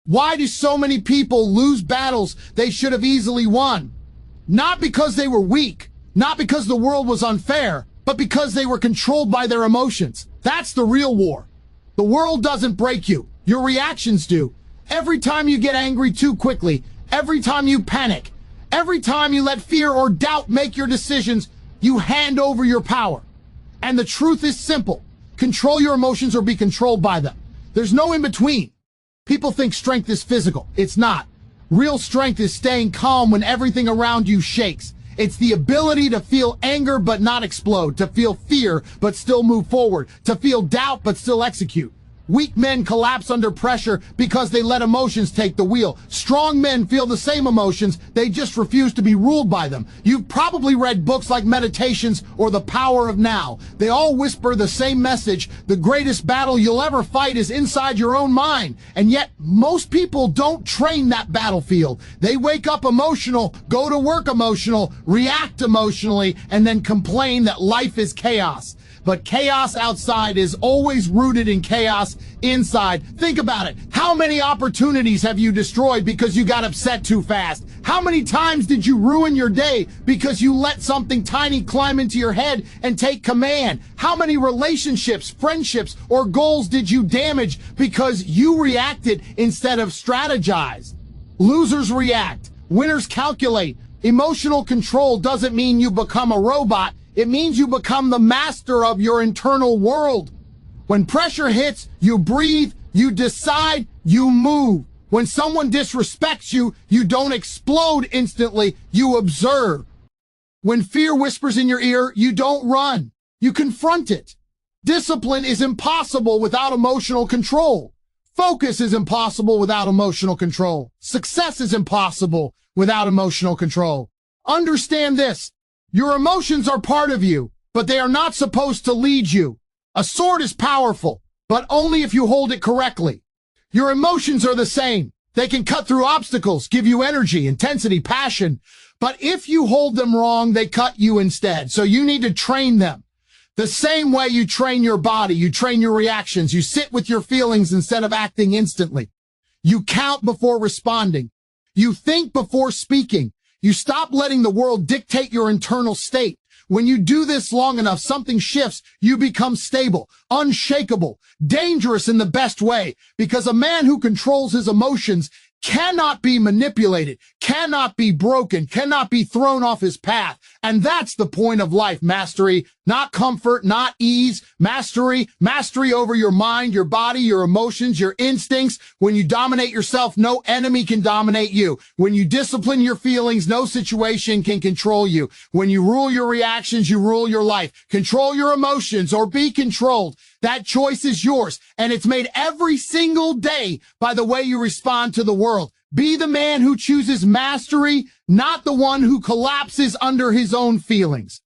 Why do so many people lose battles they should have easily won? Not because they were weak, not because the world was unfair, but because they were controlled by their emotions. That's the real war. The world doesn't break you. Your reactions do. Every time you get angry too quickly, every time you panic, every time you let fear or doubt make your decisions, you hand over your power. And the truth is simple. Control your emotions or be controlled by them. There's no in between. People think strength is physical. It's not. Real strength is staying calm when everything around you shakes. It's the ability to feel anger but not explode, to feel fear but still move forward, to feel doubt but still execute. Weak men collapse under pressure because they let emotions take the wheel. Strong men feel the same emotions, they just refuse to be ruled by them. You've probably read books like Meditations or The Power of Now. They all whisper the same message: the greatest battle you'll ever fight is inside your own mind. And yet, most people don't train that battlefield. They wake up emotional, go to work emotional, react emotionally, and then complain that life is chaos. But chaos outside is always rooted in chaos inside. Think about it. How many opportunities have you destroyed because you got upset too fast? How many times did you ruin your day because you let something tiny climb into your head and take command? How many relationships, friendships, or goals did you damage because you reacted instead of strategized? Losers react. Winners calculate. Emotional control doesn't mean you become a robot. It means you become the master of your internal world. When pressure hits, you breathe, you decide, you move. When someone disrespects you, you don't explode instantly, you observe. When fear whispers in your ear, you don't run, you confront it. Discipline is impossible without emotional control. Focus is impossible without emotional control. Success is impossible without emotional control. Understand this. Your emotions are part of you, but they are not supposed to lead you. A sword is powerful, but only if you hold it correctly. Your emotions are the same. They can cut through obstacles, give you energy, intensity, passion. But if you hold them wrong, they cut you instead. So you need to train them. The same way you train your body, you train your reactions. You sit with your feelings instead of acting instantly. You count before responding. You think before speaking. You stop letting the world dictate your internal state. When you do this long enough, something shifts. You become stable, unshakable, dangerous in the best way, because a man who controls his emotions cannot be manipulated, cannot be broken, cannot be thrown off his path. And that's the point of life. Mastery, not comfort, not ease. Mastery over your mind, your body, your emotions, your instincts. When you dominate yourself, no enemy can dominate you. When you discipline your feelings, no situation can control you. When you rule your reactions, you rule your life. Control your emotions or be controlled. That choice is yours, and it's made every single day by the way you respond to the world. Be the man who chooses mastery, not the one who collapses under his own feelings.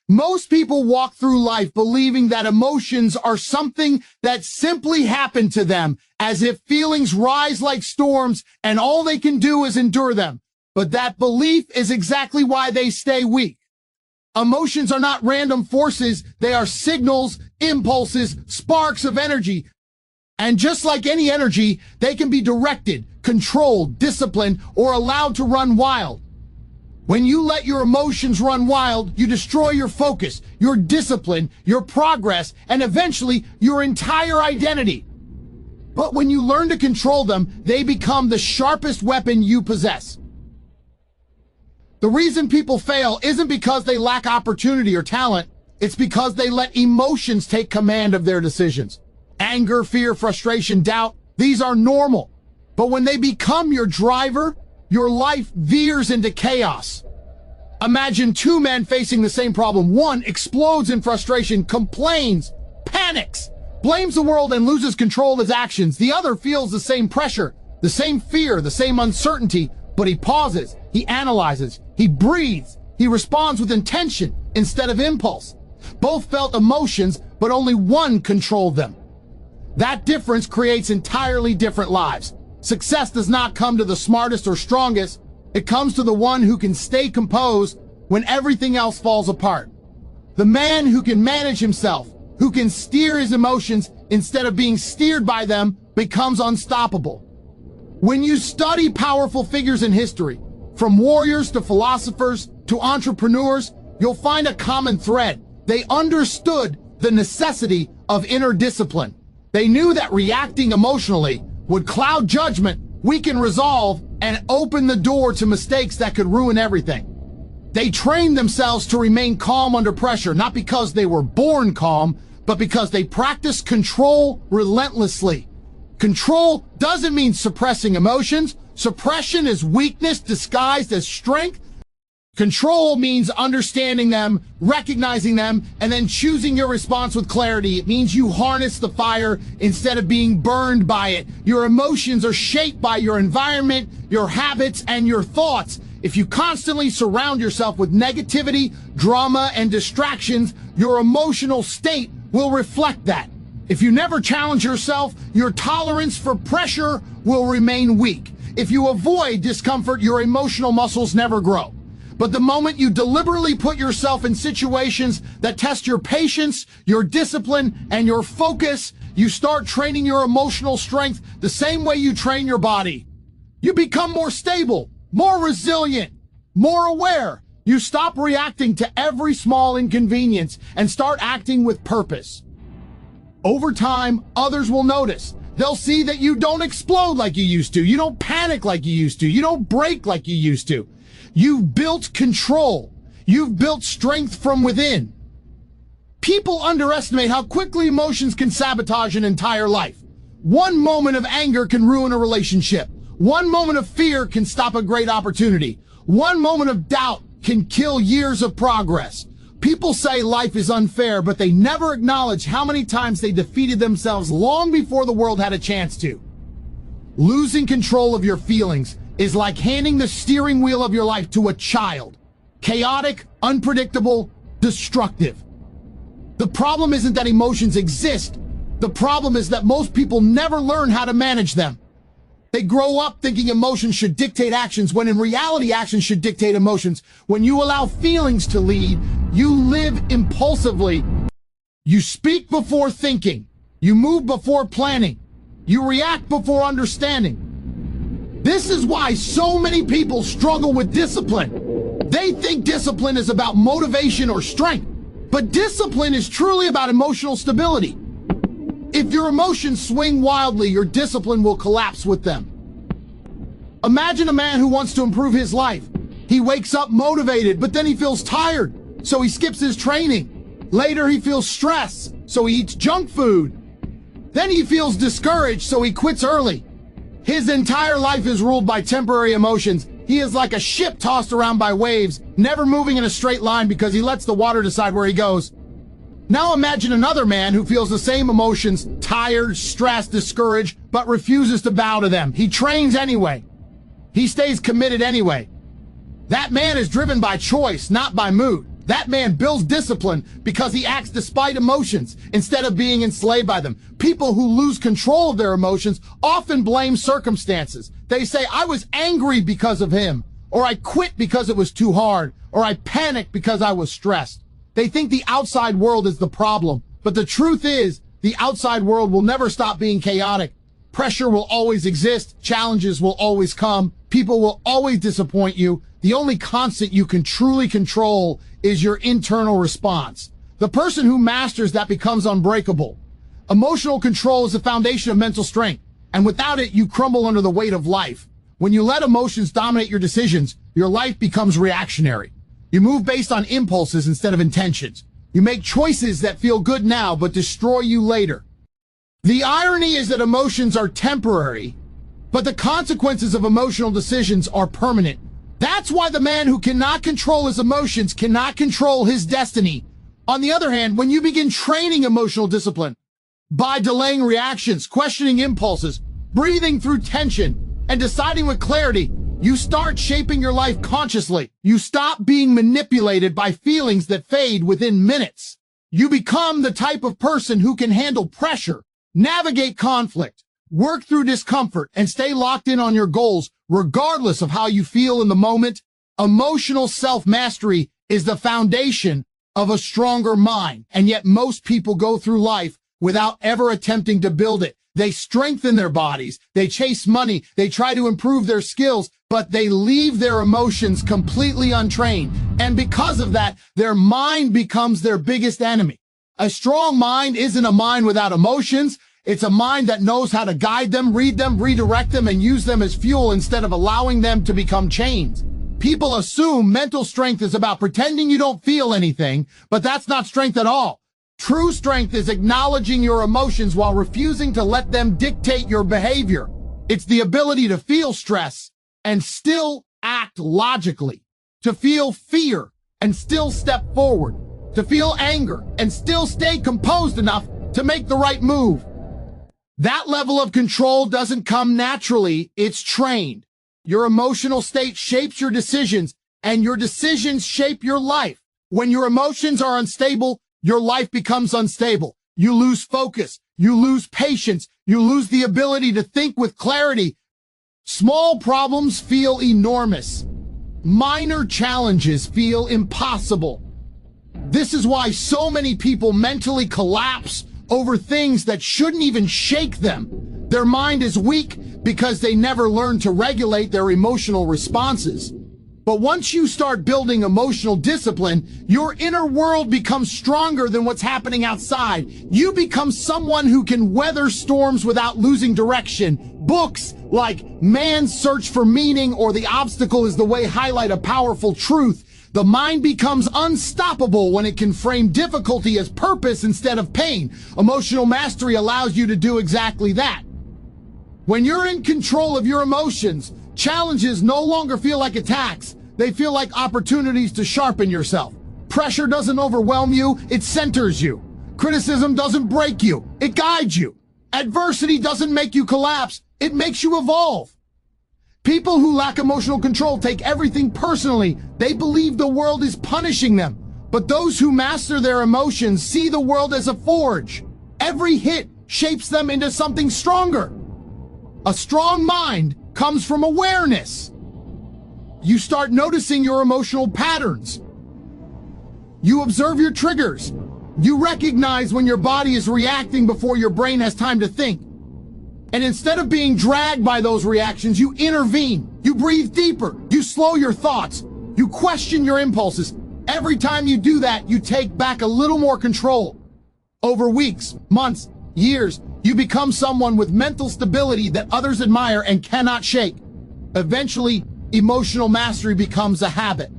Most people walk through life believing that emotions are something that simply happen to them, as if feelings rise like storms and all they can do is endure them. But that belief is exactly why they stay weak. Emotions are not random forces. They are signals, impulses, sparks of energy. And just like any energy, they can be directed, controlled, disciplined, or allowed to run wild. When you let your emotions run wild, you destroy your focus, your discipline, your progress, and eventually your entire identity. But when you learn to control them, they become the sharpest weapon you possess. The reason people fail isn't because they lack opportunity or talent. It's because they let emotions take command of their decisions. Anger, fear, frustration, doubt, these are normal. But when they become your driver, your life veers into chaos. Imagine two men facing the same problem. One explodes in frustration, complains, panics, blames the world, and loses control of his actions. The other feels the same pressure, the same fear, the same uncertainty, but he pauses, he analyzes, he breathes, he responds with intention instead of impulse. Both felt emotions, but only one controlled them. That difference creates entirely different lives. Success does not come to the smartest or strongest. It comes to the one who can stay composed when everything else falls apart. The man who can manage himself, who can steer his emotions instead of being steered by them, becomes unstoppable. When you study powerful figures in history, from warriors to philosophers to entrepreneurs, you'll find a common thread. They understood the necessity of inner discipline. They knew that reacting emotionally would cloud judgment, weaken resolve, and open the door to mistakes that could ruin everything. They trained themselves to remain calm under pressure, not because they were born calm, but because they practiced control relentlessly. Control doesn't mean suppressing emotions. Suppression is weakness disguised as strength. Control means understanding them, recognizing them, and then choosing your response with clarity. It means you harness the fire instead of being burned by it. Your emotions are shaped by your environment, your habits, and your thoughts. If you constantly surround yourself with negativity, drama, and distractions, your emotional state will reflect that. If you never challenge yourself, your tolerance for pressure will remain weak. If you avoid discomfort, your emotional muscles never grow. But the moment you deliberately put yourself in situations that test your patience, your discipline, and your focus, you start training your emotional strength the same way you train your body. You become more stable, more resilient, more aware. You stop reacting to every small inconvenience and start acting with purpose. Over time, others will notice. They'll see that you don't explode like you used to. You don't panic like you used to. You don't break like you used to. You've built control. You've built strength from within. People underestimate how quickly emotions can sabotage an entire life. One moment of anger can ruin a relationship. One moment of fear can stop a great opportunity. One moment of doubt can kill years of progress. People say life is unfair, but they never acknowledge how many times they defeated themselves long before the world had a chance to. Losing control of your feelings is like handing the steering wheel of your life to a child. Chaotic, unpredictable, destructive. The problem isn't that emotions exist. The problem is that most people never learn how to manage them. They grow up thinking emotions should dictate actions, when in reality, actions should dictate emotions. When you allow feelings to lead, you live impulsively. You speak before thinking. You move before planning. You react before understanding. This is why so many people struggle with discipline. They think discipline is about motivation or strength, but discipline is truly about emotional stability. If your emotions swing wildly, your discipline will collapse with them. Imagine a man who wants to improve his life. He wakes up motivated, but then he feels tired, so he skips his training. Later, he feels stressed, so he eats junk food. Then he feels discouraged, so he quits early. His entire life is ruled by temporary emotions. He is like a ship tossed around by waves, never moving in a straight line because he lets the water decide where he goes. Now imagine another man who feels the same emotions, tired, stressed, discouraged, but refuses to bow to them. He trains anyway. He stays committed anyway. That man is driven by choice, not by mood. That man builds discipline because he acts despite emotions instead of being enslaved by them. People who lose control of their emotions often blame circumstances. They say, I was angry because of him, or I quit because it was too hard, or I panicked because I was stressed. They think the outside world is the problem, but the truth is, the outside world will never stop being chaotic. Pressure will always exist. Challenges will always come. People will always disappoint you. The only constant you can truly control is your internal response. The person who masters that becomes unbreakable. Emotional control is the foundation of mental strength, and without it, you crumble under the weight of life. When you let emotions dominate your decisions, your life becomes reactionary. You move based on impulses instead of intentions. You make choices that feel good now but destroy you later. The irony is that emotions are temporary, but the consequences of emotional decisions are permanent. That's why the man who cannot control his emotions cannot control his destiny. On the other hand, when you begin training emotional discipline by delaying reactions, questioning impulses, breathing through tension, and deciding with clarity, you start shaping your life consciously. You stop being manipulated by feelings that fade within minutes. You become the type of person who can handle pressure, navigate conflict, work through discomfort, and stay locked in on your goals regardless of how you feel in the moment. Emotional self-mastery is the foundation of a stronger mind, and yet most people go through life without ever attempting to build it. They strengthen their bodies, they chase money, they try to improve their skills, but they leave their emotions completely untrained. And because of that, their mind becomes their biggest enemy. A strong mind isn't a mind without emotions. It's a mind that knows how to guide them, read them, redirect them, and use them as fuel instead of allowing them to become chains. People assume mental strength is about pretending you don't feel anything, but that's not strength at all. True strength is acknowledging your emotions while refusing to let them dictate your behavior. It's the ability to feel stress and still act logically, to feel fear and still step forward, to feel anger and still stay composed enough to make the right move. That level of control doesn't come naturally, it's trained. Your emotional state shapes your decisions, and your decisions shape your life. When your emotions are unstable, your life becomes unstable. You lose focus. You lose patience. You lose the ability to think with clarity. Small problems feel enormous. Minor challenges feel impossible. This is why so many people mentally collapse over things that shouldn't even shake them. Their mind is weak because they never learned to regulate their emotional responses. But once you start building emotional discipline, your inner world becomes stronger than what's happening outside. You become someone who can weather storms without losing direction. Books like Man's Search for Meaning or The Obstacle is the Way highlight a powerful truth. The mind becomes unstoppable when it can frame difficulty as purpose instead of pain. Emotional mastery allows you to do exactly that. When you're in control of your emotions, challenges no longer feel like attacks. They feel like opportunities to sharpen yourself. Pressure doesn't overwhelm you, it centers you. Criticism doesn't break you, it guides you. Adversity doesn't make you collapse, it makes you evolve. People who lack emotional control take everything personally. They believe the world is punishing them. But those who master their emotions see the world as a forge. Every hit shapes them into something stronger. A strong mind comes from awareness. You start noticing your emotional patterns. You observe your triggers. You recognize when your body is reacting before your brain has time to think. And instead of being dragged by those reactions, you intervene. You breathe deeper. You slow your thoughts. You question your impulses. Every time you do that, you take back a little more control. Over weeks, months, years, you become someone with mental stability that others admire and cannot shake. Eventually, emotional mastery becomes a habit.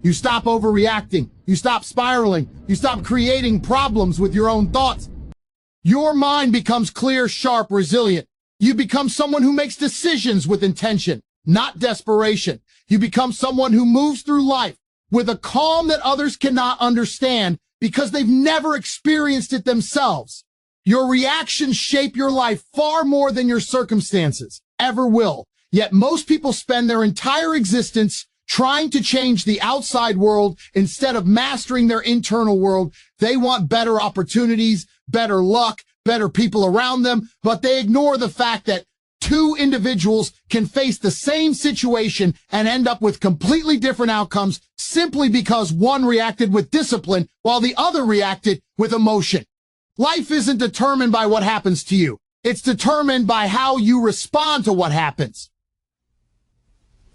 You stop overreacting. You stop spiraling. You stop creating problems with your own thoughts. Your mind becomes clear, sharp, resilient. You become someone who makes decisions with intention, not desperation. You become someone who moves through life with a calm that others cannot understand because they've never experienced it themselves. Your reactions shape your life far more than your circumstances ever will. Yet most people spend their entire existence trying to change the outside world instead of mastering their internal world. They want better opportunities, better luck, better people around them, but they ignore the fact that two individuals can face the same situation and end up with completely different outcomes simply because one reacted with discipline while the other reacted with emotion. Life isn't determined by what happens to you. It's determined by how you respond to what happens.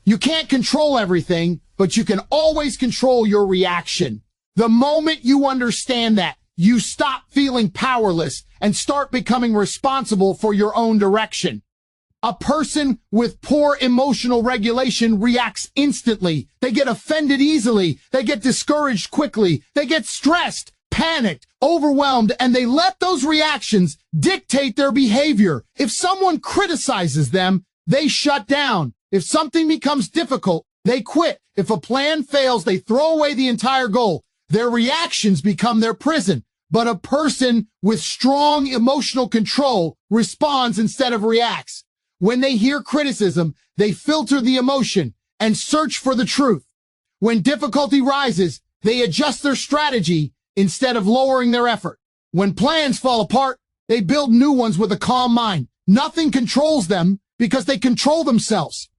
You can't control everything, but you can always control your reaction. The moment you understand that, you stop feeling powerless and start becoming responsible for your own direction. A person with poor emotional regulation reacts instantly. They get offended easily. They get discouraged quickly. They get stressed, panicked, overwhelmed, and they let those reactions dictate their behavior. If someone criticizes them, they shut down. If something becomes difficult, they quit. If a plan fails, they throw away the entire goal. Their reactions become their prison. But a person with strong emotional control responds instead of reacts. When they hear criticism, they filter the emotion and search for the truth. When difficulty rises, they adjust their strategy instead of lowering their effort. When plans fall apart, they build new ones with a calm mind. Nothing controls them because they control themselves.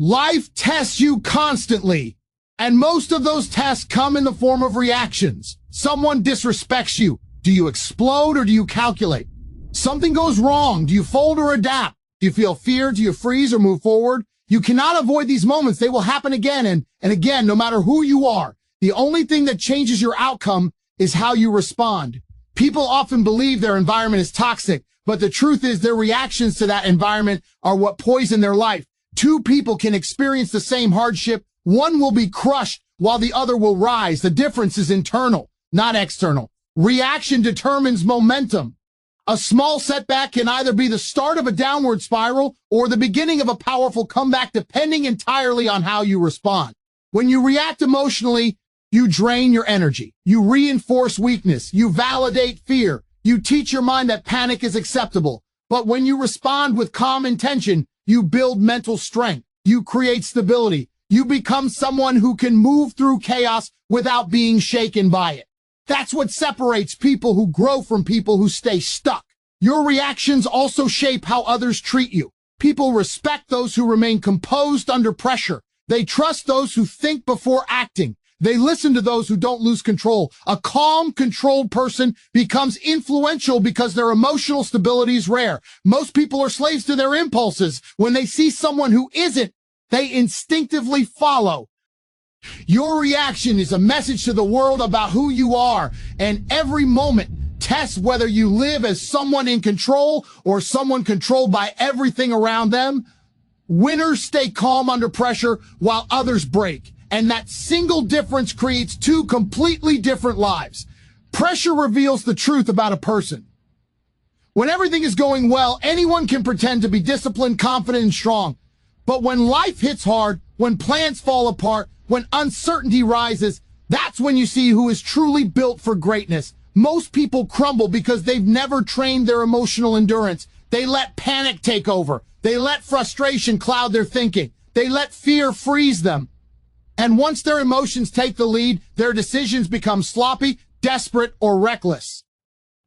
Life tests you constantly, and most of those tests come in the form of reactions. Someone disrespects you. Do you explode or do you calculate? Something goes wrong. Do you fold or adapt? Do you feel fear? Do you freeze or move forward? You cannot avoid these moments. They will happen again and again, no matter who you are. The only thing that changes your outcome is how you respond. People often believe their environment is toxic, but the truth is their reactions to that environment are what poison their life. Two people can experience the same hardship. One will be crushed while the other will rise. The difference is internal, not external. Reaction determines momentum. A small setback can either be the start of a downward spiral or the beginning of a powerful comeback, depending entirely on how you respond. When you react emotionally, you drain your energy. You reinforce weakness. You validate fear. You teach your mind that panic is acceptable. But when you respond with calm intention, you build mental strength. You create stability. You become someone who can move through chaos without being shaken by it. That's what separates people who grow from people who stay stuck. Your reactions also shape how others treat you. People respect those who remain composed under pressure. They trust those who think before acting. They listen to those who don't lose control. A calm, controlled person becomes influential because their emotional stability is rare. Most people are slaves to their impulses. When they see someone who isn't, they instinctively follow. Your reaction is a message to the world about who you are, and every moment tests whether you live as someone in control or someone controlled by everything around them. Winners stay calm under pressure while others break, and that single difference creates two completely different lives. Pressure reveals the truth about a person. When everything is going well, anyone can pretend to be disciplined, confident, and strong. But when life hits hard, when plans fall apart, when uncertainty rises, that's when you see who is truly built for greatness. Most people crumble because they've never trained their emotional endurance. They let panic take over. They let frustration cloud their thinking. They let fear freeze them. And once their emotions take the lead, their decisions become sloppy, desperate, or reckless.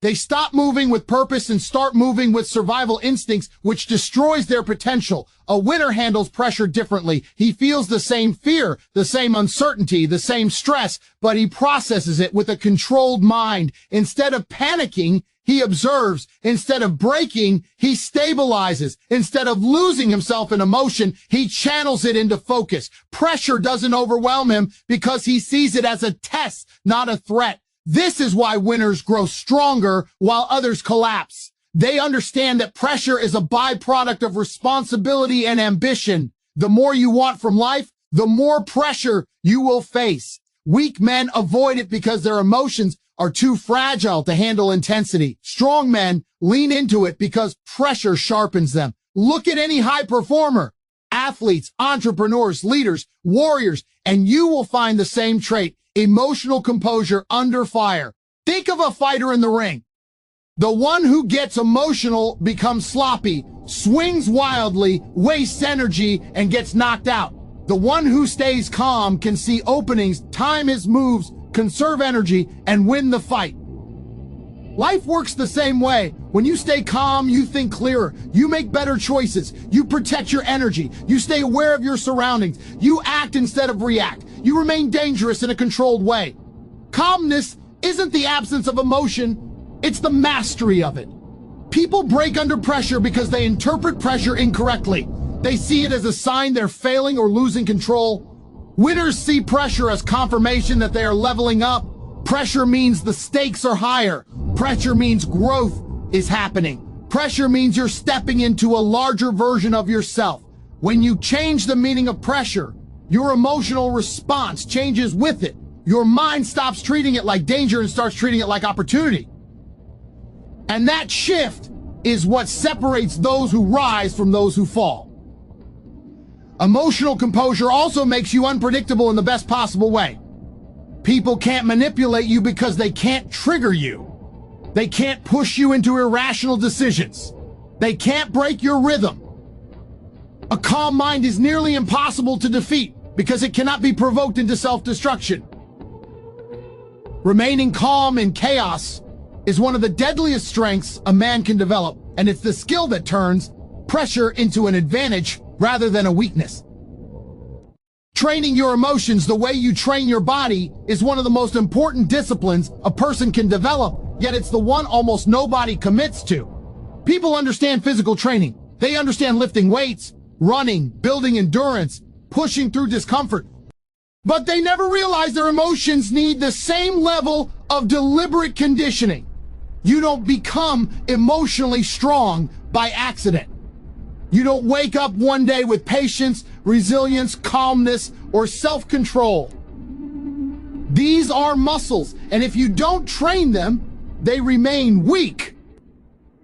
They stop moving with purpose and start moving with survival instincts, which destroys their potential. A winner handles pressure differently. He feels the same fear, the same uncertainty, the same stress, but he processes it with a controlled mind. Instead of panicking, he observes. Instead of breaking, he stabilizes. Instead of losing himself in emotion, he channels it into focus. Pressure doesn't overwhelm him because he sees it as a test, not a threat. This is why winners grow stronger while others collapse. They understand that pressure is a byproduct of responsibility and ambition. The more you want from life, the more pressure you will face. Weak men avoid it because their emotions are too fragile to handle intensity. Strong men lean into it because pressure sharpens them. Look at any high performer, athletes, entrepreneurs, leaders, warriors, and you will find the same trait. Emotional composure under fire. Think of a fighter in the ring. The one who gets emotional becomes sloppy, swings wildly, wastes energy, and gets knocked out. The one who stays calm can see openings, time his moves, conserve energy, and win the fight. Life works the same way. When you stay calm, you think clearer. You make better choices. You protect your energy. You stay aware of your surroundings. You act instead of react. You remain dangerous in a controlled way. Calmness isn't the absence of emotion, it's the mastery of it. People break under pressure because they interpret pressure incorrectly. They see it as a sign they're failing or losing control. Winners see pressure as confirmation that they are leveling up. Pressure means the stakes are higher. Pressure means growth is happening. Pressure means you're stepping into a larger version of yourself. When you change the meaning of pressure, your emotional response changes with it. Your mind stops treating it like danger and starts treating it like opportunity. And that shift is what separates those who rise from those who fall. Emotional composure also makes you unpredictable in the best possible way. People can't manipulate you because they can't trigger you. They can't push you into irrational decisions. They can't break your rhythm. A calm mind is nearly impossible to defeat because it cannot be provoked into self-destruction. Remaining calm in chaos is one of the deadliest strengths a man can develop, and it's the skill that turns pressure into an advantage rather than a weakness. Training your emotions the way you train your body is one of the most important disciplines a person can develop, yet it's the one almost nobody commits to. People understand physical training. They understand lifting weights, running, building endurance, pushing through discomfort. But they never realize their emotions need the same level of deliberate conditioning. You don't become emotionally strong by accident. You don't wake up one day with patience, resilience, calmness, or self-control. These are muscles, and if you don't train them, they remain weak.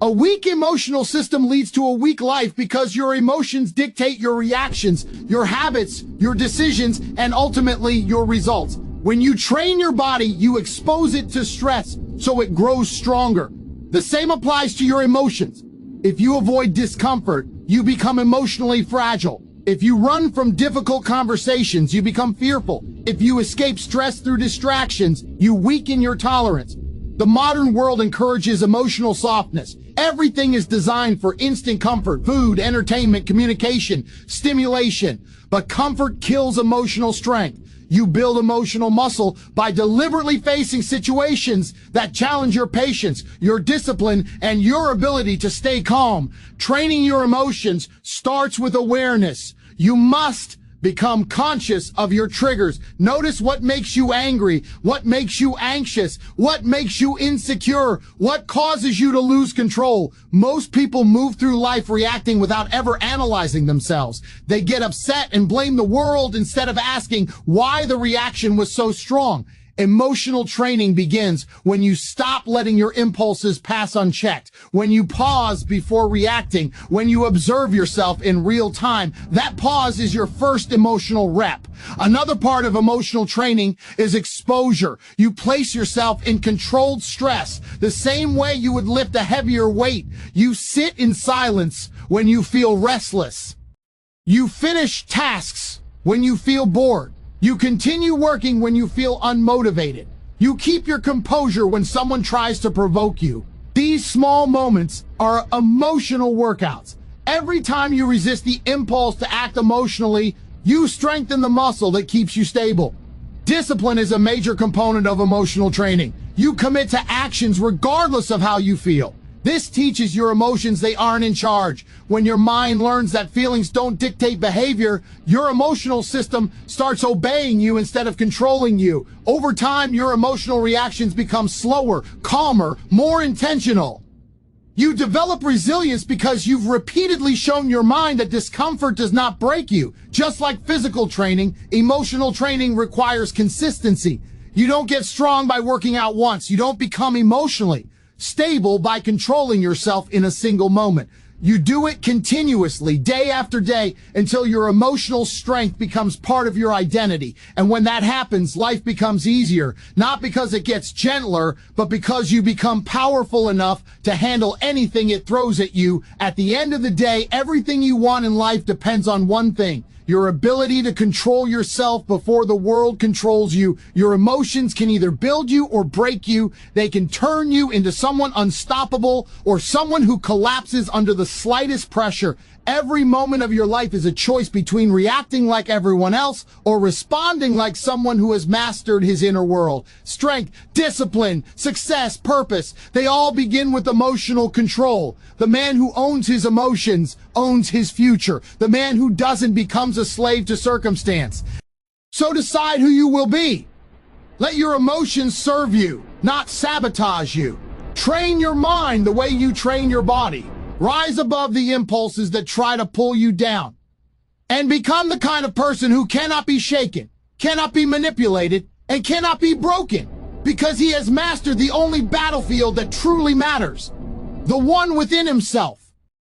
A weak emotional system leads to a weak life because your emotions dictate your reactions, your habits, your decisions, and ultimately your results. When you train your body, you expose it to stress so it grows stronger. The same applies to your emotions. If you avoid discomfort, you become emotionally fragile. If you run from difficult conversations, you become fearful. If you escape stress through distractions, you weaken your tolerance. The modern world encourages emotional softness. Everything is designed for instant comfort, food, entertainment, communication, stimulation. But comfort kills emotional strength. You build emotional muscle by deliberately facing situations that challenge your patience, your discipline, and your ability to stay calm. Training your emotions starts with awareness. You must become conscious of your triggers. Notice what makes you angry, what makes you anxious, what makes you insecure, what causes you to lose control. Most people move through life reacting without ever analyzing themselves. They get upset and blame the world instead of asking why the reaction was so strong. Emotional training begins when you stop letting your impulses pass unchecked, when you pause before reacting, when you observe yourself in real time. That pause is your first emotional rep. Another part of emotional training is exposure. You place yourself in controlled stress, the same way you would lift a heavier weight. You sit in silence when you feel restless. You finish tasks when you feel bored. You continue working when you feel unmotivated. You keep your composure when someone tries to provoke you. These small moments are emotional workouts. Every time you resist the impulse to act emotionally, you strengthen the muscle that keeps you stable. Discipline is a major component of emotional training. You commit to actions regardless of how you feel. This teaches your emotions they aren't in charge. When your mind learns that feelings don't dictate behavior, your emotional system starts obeying you instead of controlling you. Over time, your emotional reactions become slower, calmer, more intentional. You develop resilience because you've repeatedly shown your mind that discomfort does not break you. Just like physical training, emotional training requires consistency. You don't get strong by working out once. You don't become emotionally stable by controlling yourself in a single moment. You do it continuously, day after day, until your emotional strength becomes part of your identity. And when that happens, life becomes easier, not because it gets gentler, but because you become powerful enough to handle anything it throws at you. At the end of the day, everything you want in life depends on one thing: your ability to control yourself before the world controls you. Your emotions can either build you or break you. They can turn you into someone unstoppable or someone who collapses under the slightest pressure. Every moment of your life is a choice between reacting like everyone else or responding like someone who has mastered his inner world. Strength, discipline, success, purpose, they all begin with emotional control. The man who owns his emotions owns his future. The man who doesn't becomes a slave to circumstance. So decide who you will be. Let your emotions serve you, not sabotage you. Train your mind the way you train your body. Rise above the impulses that try to pull you down. And become the kind of person who cannot be shaken, cannot be manipulated, and cannot be broken. Because he has mastered the only battlefield that truly matters. The one within himself.